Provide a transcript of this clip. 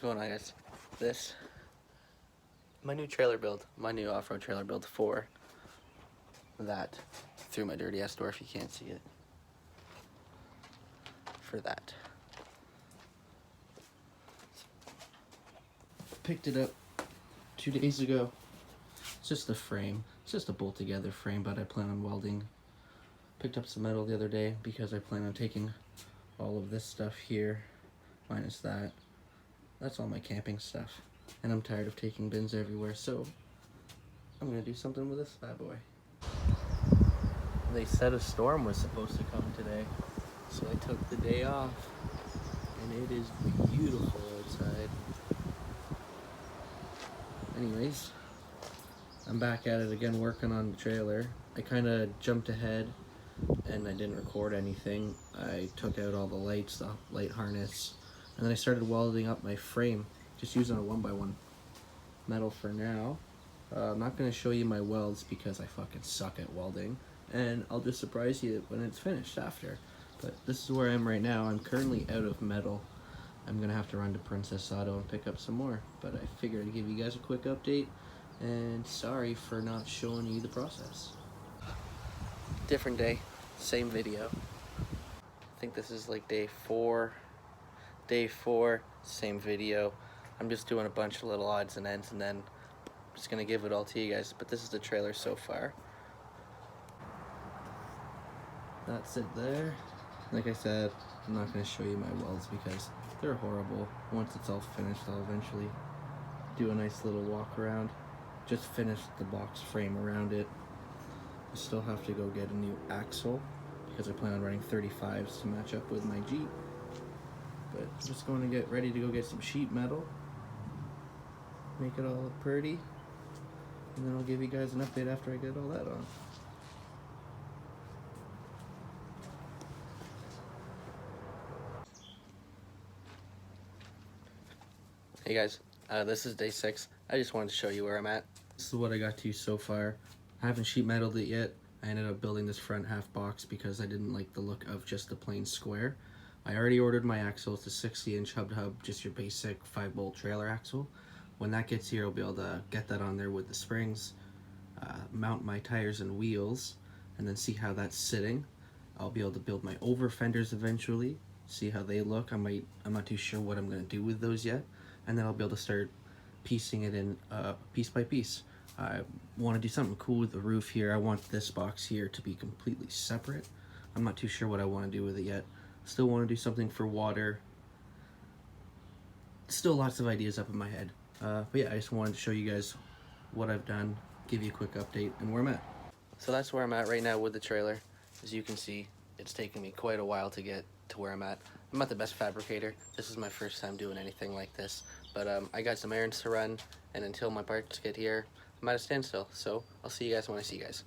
going on, guys? This, my new trailer build, my new off-road trailer build for that. Through my dirty ass door if you can't see it. For that. Picked it up 2 days ago. It's just a frame. It's just a bolt together frame, but I plan on welding. Picked up some metal the other day because I plan on taking all of this stuff here, minus that. That's all my camping stuff. And I'm tired of taking bins everywhere, so I'm gonna do something with this bad boy. They said a storm was supposed to come today, so I took the day off, and it is beautiful outside. Anyways, I'm back at it again working on the trailer. I kind of jumped ahead and I didn't record anything. I took out all the lights, the light harness, and then I started welding up my frame, just using a 1x1 metal for now. I'm not going to show you my welds because I fucking suck at welding, and I'll just surprise you when it's finished after. But this is where I am right now. I'm currently out of metal. I'm going to have to run to Princess Auto and pick up some more, but I figured I'd give you guys a quick update, and sorry for not showing you the process. Different day, same video. I think this is like day 4. Day 4, same video. I'm just doing a bunch of little odds and ends, and then I'm just gonna give it all to you guys. But this is the trailer so far. That's it there. Like I said, I'm not gonna show you my welds because they're horrible. Once it's all finished, I'll eventually do a nice little walk around. Just finished the box frame around it. I still have to go get a new axle because I plan on running 35s to match up with my Jeep. But I'm just going to get ready to go get some sheet metal, make it all look pretty, and then I'll give you guys an update after I get all that on. Hey guys, this is day 6. I just wanted to show you where I'm at. This is what I got to so far. I haven't sheet metaled it yet. I ended up building this front half box because I didn't like the look of just the plain square. I already ordered my axle. It's a 60-inch hub, just your basic 5-bolt trailer axle. When that gets here, I'll be able to get that on there with the springs, mount my tires and wheels, and then see how that's sitting. I'll be able to build my over fenders eventually, see how they look. I'm not too sure what I'm gonna do with those yet, and then I'll be able to start piecing it in piece by piece. I want to do something cool with the roof here. I want this box here to be completely separate. I'm not too sure what I want to do with it yet. Still want to do something for water. Still lots of ideas up in my head. But yeah, I just wanted to show you guys what I've done, give you a quick update, and where I'm at. So that's where I'm at right now with the trailer. As you can see, it's taken me quite a while to get to where I'm at. I'm not the best fabricator. This is my first time doing anything like this. But I got some errands to run, and until my parts get here, I'm at a standstill. So I'll see you guys when I see you guys.